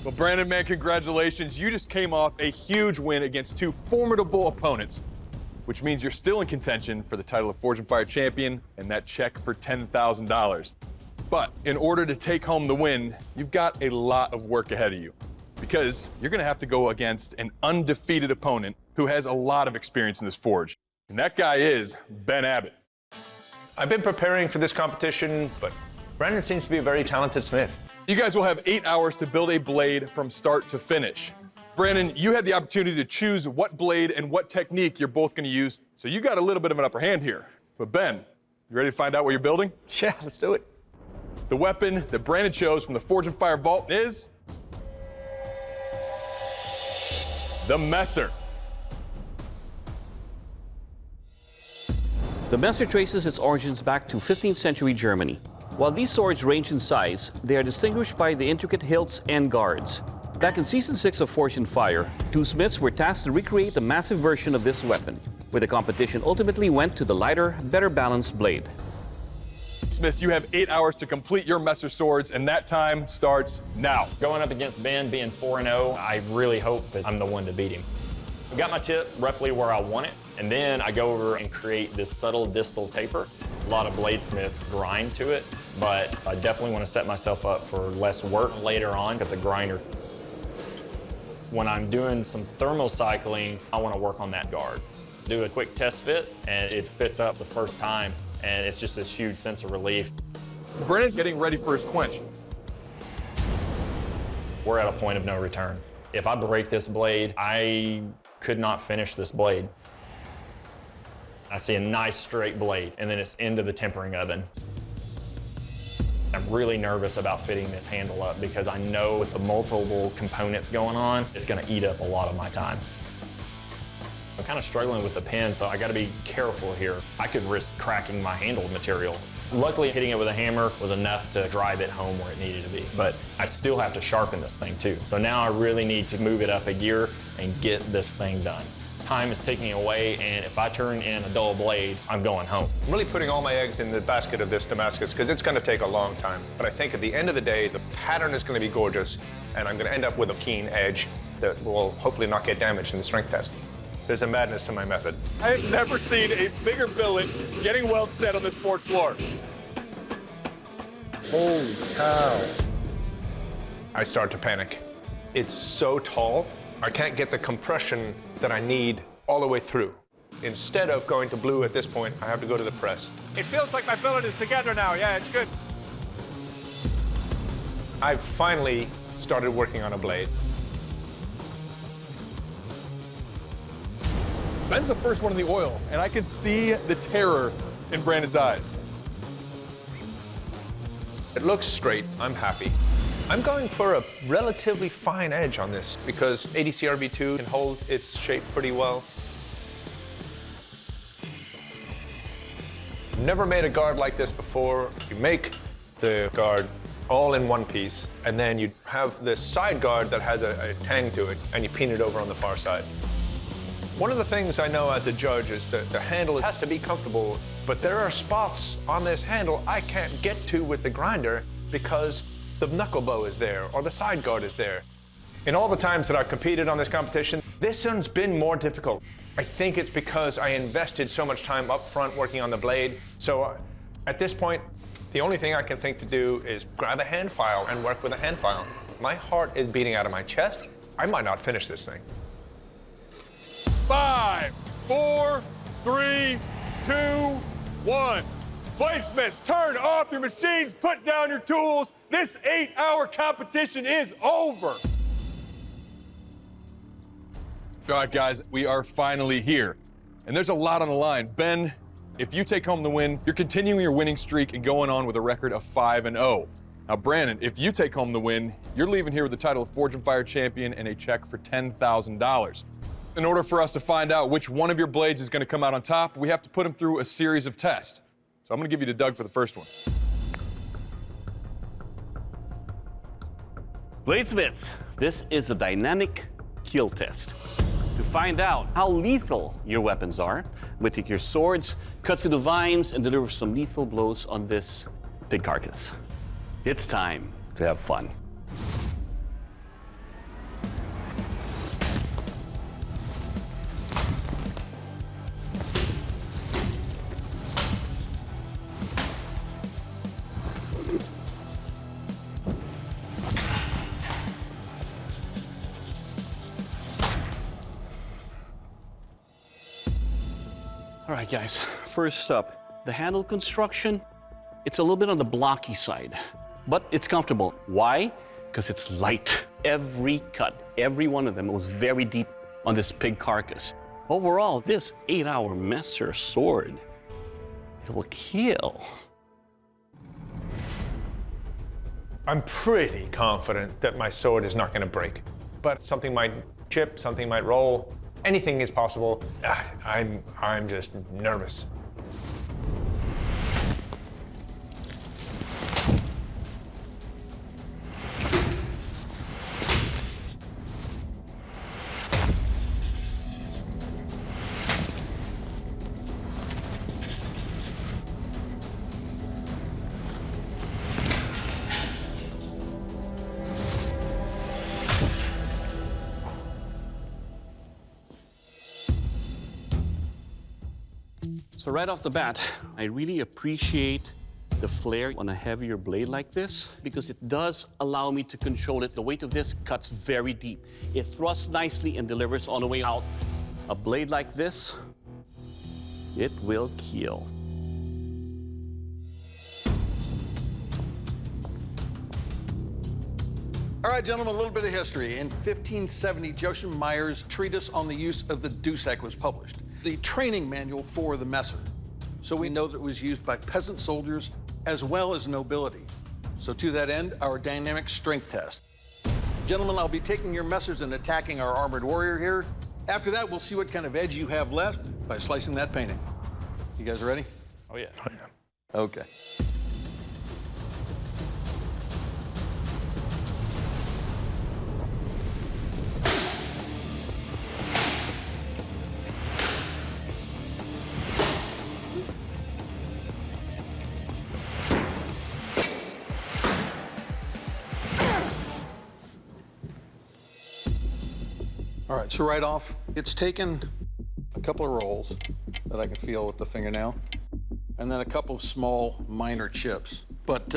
Well, Brandon, man, congratulations. You just came off a huge win against two formidable opponents, which means you're still in contention for the title of Forge and Fire champion and that check for $10,000. But in order to take home the win, you've got a lot of work ahead of you because you're gonna have to go against an undefeated opponent who has a lot of experience in this forge. And that guy is Ben Abbott. I've been preparing for this competition, but Brandon seems to be a very talented smith. You guys will have 8 hours to build a blade from start to finish. Brandon, you had the opportunity to choose what blade and what technique you're both gonna use, so you got a little bit of an upper hand here. But Ben, you ready to find out what you're building? Yeah, let's do it. The weapon that Brandon chose from the Forge and Fire Vault is the Messer. The Messer traces its origins back to 15th century Germany. While these swords range in size, they are distinguished by the intricate hilts and guards. Back in Season 6 of Forge and Fire, two smiths were tasked to recreate a massive version of this weapon, where the competition ultimately went to the lighter, better balanced blade. Smiths, you have 8 hours to complete your Messer swords, and that time starts now. Going up against Ben, being 4-0, I really hope that I'm the one to beat him. I got my tip roughly where I want it, and then I go over and create this subtle distal taper. A lot of bladesmiths grind to it, but I definitely want to set myself up for less work later on at the grinder. When I'm doing some thermal cycling, I want to work on that guard. Do a quick test fit, and it fits up the first time, and it's just this huge sense of relief. Brandon's getting ready for his quench. We're at a point of no return. If I break this blade, I could not finish this blade. I see a nice straight blade, and then it's into the tempering oven. I'm really nervous about fitting this handle up because I know with the multiple components going on, it's gonna eat up a lot of my time. I'm kind of struggling with the pen, so I gotta be careful here. I could risk cracking my handle material. Luckily, hitting it with a hammer was enough to drive it home where it needed to be, but I still have to sharpen this thing too. So now I really need to move it up a gear and get this thing done. Time is ticking away, and if I turn in a dull blade, I'm going home. I'm really putting all my eggs in the basket of this Damascus because it's going to take a long time. But I think at the end of the day, the pattern is going to be gorgeous, and I'm going to end up with a keen edge that will hopefully not get damaged in the strength test. There's a madness to my method. I've never seen a bigger billet getting well set on this forge floor. Holy cow. I start to panic. It's so tall, I can't get the compression that I need all the way through. Instead of going to blue at this point, I have to go to the press. It feels like my billet is together now. Yeah, it's good. I've finally started working on a blade. Ben's the first one in the oil, and I can see the terror in Brandon's eyes. It looks straight, I'm happy. I'm going for a relatively fine edge on this because ADC RB2 can hold its shape pretty well. Never made a guard like this before. You make the guard all in one piece, and then you have this side guard that has a tang to it, and you pin it over on the far side. One of the things I know as a judge is that the handle has to be comfortable, but there are spots on this handle I can't get to with the grinder because the knuckle bow is there or the side guard is there. In all the times that I've competed on this competition, this one's been more difficult. I think it's because I invested so much time up front working on the blade. So at this point, the only thing I can think to do is grab a hand file and work with a hand file. My heart is beating out of my chest. I might not finish this thing. 5, 4, 3, 2, 1. Bladesmiths, turn off your machines, put down your tools. This 8-hour competition is over. All right, guys, we are finally here. And there's a lot on the line. Ben, if you take home the win, you're continuing your winning streak and going on with a record of 5-0. Now, Brandon, if you take home the win, you're leaving here with the title of Forge and Fire champion and a check for $10,000. In order for us to find out which one of your blades is going to come out on top, we have to put them through a series of tests. So I'm going to give you to Doug for the first one. Bladesmiths, this is a dynamic kill test. To find out how lethal your weapons are, we take your swords, cut through the vines, and deliver some lethal blows on this big carcass. It's time to have fun. All right, guys, first up, the handle construction, it's a little bit on the blocky side, but it's comfortable. Why? Because it's light. Every cut, every one of them was very deep on this pig carcass. Overall, this 8-hour Messer sword, it will kill. I'm pretty confident that my sword is not going to break, but something might chip, something might roll. Anything is possible. I'm just nervous. So right off the bat, I really appreciate the flare on a heavier blade like this because it does allow me to control it. The weight of this cuts very deep. It thrusts nicely and delivers all the way out. A blade like this, it will kill. All right, gentlemen, a little bit of history. In 1570, Joseph Meyer's treatise on the use of the Dusak was published, the training manual for the Messer. So we know that it was used by peasant soldiers as well as nobility. So to that end, our dynamic strength test. Gentlemen, I'll be taking your Messers and attacking our armored warrior here. After that, we'll see what kind of edge you have left by slicing that painting. You guys ready? Oh, yeah. Okay. All right, so right off, it's taken a couple of rolls that I can feel with the fingernail, and then a couple of small minor chips. But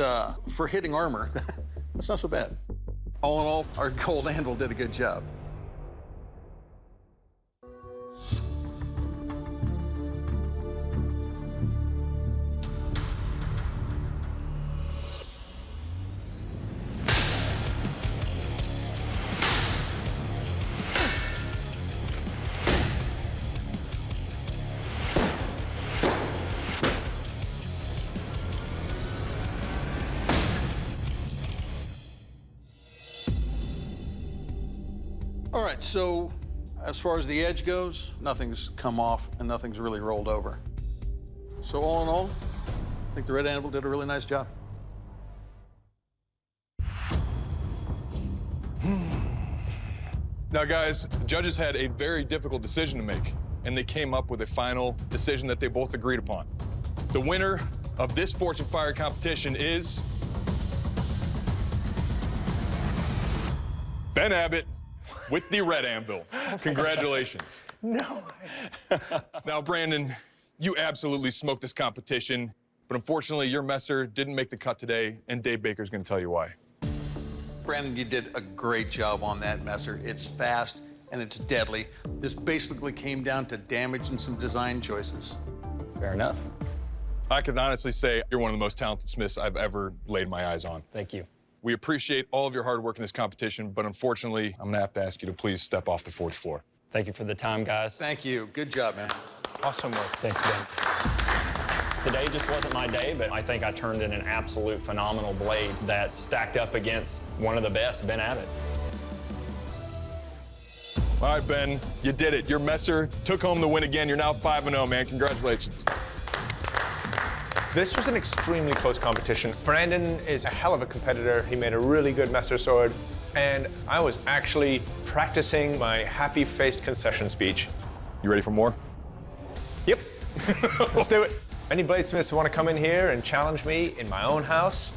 for hitting armor, that's not so bad. All in all, our gold anvil did a good job. All right, so as far as the edge goes, nothing's come off and nothing's really rolled over. So all in all, I think the Red Anvil did a really nice job. Now, guys, the judges had a very difficult decision to make, and they came up with a final decision that they both agreed upon. The winner of this Forged in Fire competition is Ben Abbott with the Red Anvil. Congratulations. No. Now, Brandon, you absolutely smoked this competition, but unfortunately, your Messer didn't make the cut today, and Dave Baker's gonna tell you why. Brandon, you did a great job on that Messer. It's fast and it's deadly. This basically came down to damage and some design choices. Fair enough. I can honestly say you're one of the most talented smiths I've ever laid my eyes on. Thank you. We appreciate all of your hard work in this competition, but unfortunately, I'm gonna have to ask you to please step off the forge floor. Thank you for the time, guys. Thank you. Good job, man. Awesome work. Thanks, Ben. Today just wasn't my day, but I think I turned in an absolute phenomenal blade that stacked up against one of the best, Ben Abbott. All right, Ben, you did it. Your Messer took home the win again. You're now 5-0, man. Congratulations. This was an extremely close competition. Brandon is a hell of a competitor. He made a really good Messer sword, and I was actually practicing my happy-faced concession speech. You ready for more? Yep. Let's do it. Any bladesmiths who want to come in here and challenge me in my own house,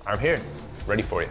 I'm here, ready for you.